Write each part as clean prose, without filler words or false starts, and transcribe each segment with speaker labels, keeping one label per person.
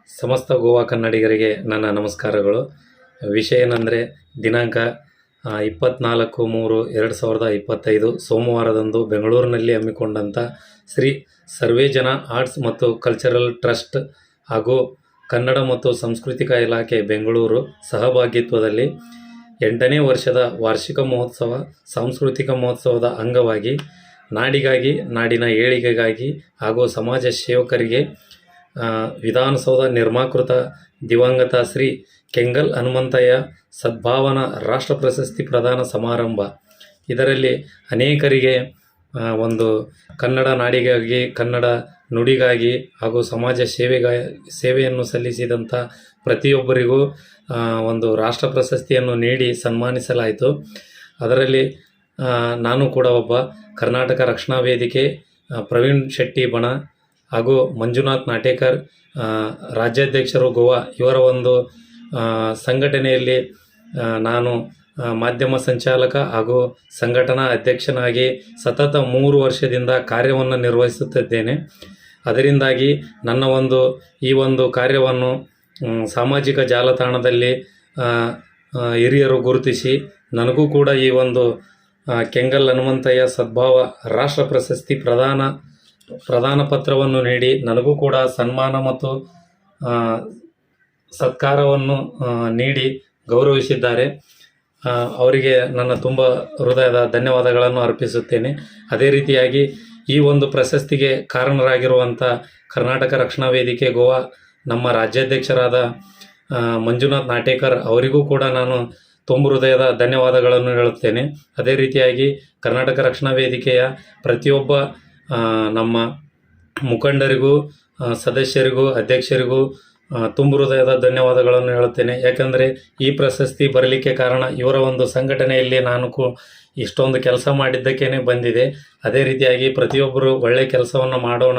Speaker 1: ಸಮಸ್ತ ಗೋವಾ ಕನ್ನಡಿಗರಿಗೆ ನನ್ನ ನಮಸ್ಕಾರಗಳು. ವಿಷಯ ಏನಂದರೆ, ದಿನಾಂಕ 24/3/2025 ಸೋಮವಾರದಂದು ಬೆಂಗಳೂರಿನಲ್ಲಿ ಹಮ್ಮಿಕೊಂಡಂಥ ಶ್ರೀ ಸರ್ವೇಜನ ಆರ್ಟ್ಸ್ ಮತ್ತು ಕಲ್ಚರಲ್ ಟ್ರಸ್ಟ್ ಹಾಗೂ ಕನ್ನಡ ಮತ್ತು ಸಾಂಸ್ಕೃತಿಕ ಇಲಾಖೆ ಬೆಂಗಳೂರು ಸಹಭಾಗಿತ್ವದಲ್ಲಿ 8ನೇ ವರ್ಷದ ವಾರ್ಷಿಕ ಮಹೋತ್ಸವ ಸಾಂಸ್ಕೃತಿಕ ಮಹೋತ್ಸವದ ಅಂಗವಾಗಿ ನಾಡಿಗಾಗಿ, ನಾಡಿನ ಏಳಿಗೆಗಾಗಿ ಹಾಗೂ ಸಮಾಜ ಸೇವಕರಿಗೆ ವಿಧಾನಸೌಧ ನಿರ್ಮಾಕೃತ ದಿವಂಗತ ಶ್ರೀ ಕೆಂಗಲ್ ಹನುಮಂತಯ್ಯ ಸದ್ಭಾವನಾ ರಾಷ್ಟ್ರ ಪ್ರಶಸ್ತಿ ಪ್ರದಾನ ಸಮಾರಂಭ. ಇದರಲ್ಲಿ ಅನೇಕರಿಗೆ ಒಂದು ಕನ್ನಡ ನಾಡಿಗಾಗಿ, ಕನ್ನಡ ನುಡಿಗಾಗಿ ಹಾಗೂ ಸಮಾಜ ಸೇವೆಯನ್ನು ಸಲ್ಲಿಸಿದಂಥ ಪ್ರತಿಯೊಬ್ಬರಿಗೂ ಒಂದು ರಾಷ್ಟ್ರ ಪ್ರಶಸ್ತಿಯನ್ನು ನೀಡಿ ಸನ್ಮಾನಿಸಲಾಯಿತು. ಅದರಲ್ಲಿ ನಾನು ಕೂಡ ಒಬ್ಬ. ಕರ್ನಾಟಕ ರಕ್ಷಣಾ ವೇದಿಕೆ ಪ್ರವೀಣ್ ಶೆಟ್ಟಿ ಬಣ ಹಾಗೂ ಮಂಜುನಾಥ್ ನಾಟೇಕರ್ ರಾಜ್ಯಾಧ್ಯಕ್ಷರು ಗೋವಾ, ಇವರ ಒಂದು ಸಂಘಟನೆಯಲ್ಲಿ ನಾನು ಮಾಧ್ಯಮ ಸಂಚಾಲಕ ಹಾಗೂ ಸಂಘಟನಾ ಅಧ್ಯಕ್ಷನಾಗಿ ಸತತ 3 ವರ್ಷದಿಂದ ಕಾರ್ಯವನ್ನು ನಿರ್ವಹಿಸುತ್ತಿದ್ದೇನೆ. ಅದರಿಂದಾಗಿ ನನ್ನ ಈ ಒಂದು ಕಾರ್ಯವನ್ನು ಸಾಮಾಜಿಕ ಜಾಲತಾಣದಲ್ಲಿ ಹಿರಿಯರು ಗುರುತಿಸಿ ನನಗೂ ಕೂಡ ಈ ಒಂದು ಕೆಂಗಲ್ ಹನುಮಂತಯ್ಯ ಸದ್ಭಾವ ರಾಷ್ಟ್ರ ಪ್ರಶಸ್ತಿ ಪ್ರದಾನ ಪತ್ರವನ್ನು ನೀಡಿ ನನಗೂ ಕೂಡ ಸನ್ಮಾನ ಮತ್ತು ಸತ್ಕಾರವನ್ನು ನೀಡಿ ಗೌರವಿಸಿದ್ದಾರೆ. ಅವರಿಗೆ ನನ್ನ ತುಂಬ ಹೃದಯದ ಧನ್ಯವಾದಗಳನ್ನು ಅರ್ಪಿಸುತ್ತೇನೆ. ಅದೇ ರೀತಿಯಾಗಿ ಈ ಒಂದು ಪ್ರಶಸ್ತಿಗೆ ಕಾರಣರಾಗಿರುವಂಥ ಕರ್ನಾಟಕ ರಕ್ಷಣಾ ವೇದಿಕೆ ಗೋವಾ ನಮ್ಮ ರಾಜ್ಯಾಧ್ಯಕ್ಷರಾದ ಮಂಜುನಾಥ್ ನಾಟೇಕರ್ ಅವರಿಗೂ ಕೂಡ ನಾನು ತುಂಬ ಹೃದಯದ ಧನ್ಯವಾದಗಳನ್ನು ಹೇಳುತ್ತೇನೆ. ಅದೇ ರೀತಿಯಾಗಿ ಕರ್ನಾಟಕ ರಕ್ಷಣಾ ವೇದಿಕೆಯ ಪ್ರತಿಯೊಬ್ಬ ನಮ್ಮ ಮುಖಂಡರಿಗೂ, ಸದಸ್ಯರಿಗೂ, ಅಧ್ಯಕ್ಷರಿಗೂ ತುಂಬ ಹೃದಯದ ಧನ್ಯವಾದಗಳನ್ನು ಹೇಳುತ್ತೇನೆ. ಯಾಕಂದರೆ ಈ ಪ್ರಶಸ್ತಿ ಬರಲಿಕ್ಕೆ ಕಾರಣ ಇವರ ಒಂದು ಸಂಘಟನೆಯಲ್ಲಿ ನಾನು ಇಷ್ಟೊಂದು ಕೆಲಸ ಮಾಡಿದ್ದಕ್ಕೇ ಬಂದಿದೆ. ಅದೇ ರೀತಿಯಾಗಿ ಪ್ರತಿಯೊಬ್ಬರು ಒಳ್ಳೆಯ ಕೆಲಸವನ್ನು ಮಾಡೋಣ.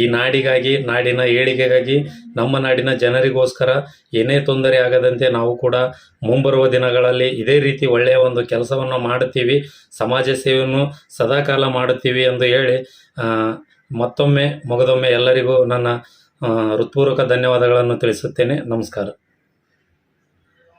Speaker 1: ಈ ನಾಡಿಗಾಗಿ, ನಾಡಿನ ಏಳಿಗೆಗಾಗಿ, ನಮ್ಮ ನಾಡಿನ ಜನರಿಗೋಸ್ಕರ ಏನೇ ತೊಂದರೆ ಆಗದಂತೆ ನಾವು ಕೂಡ ಮುಂಬರುವ ದಿನಗಳಲ್ಲಿ ಇದೇ ರೀತಿ ಒಳ್ಳೆಯ ಒಂದು ಕೆಲಸವನ್ನು ಮಾಡುತ್ತೀವಿ, ಸಮಾಜ ಸೇವೆಯನ್ನು ಸದಾಕಾಲ ಮಾಡುತ್ತೀವಿ ಎಂದು ಹೇಳಿ ಮತ್ತೊಮ್ಮೆ ಎಲ್ಲರಿಗೂ ನನ್ನ ಹೃತ್ಪೂರ್ವಕ ಧನ್ಯವಾದಗಳನ್ನು ತಿಳಿಸುತ್ತೇನೆ. ನಮಸ್ಕಾರ.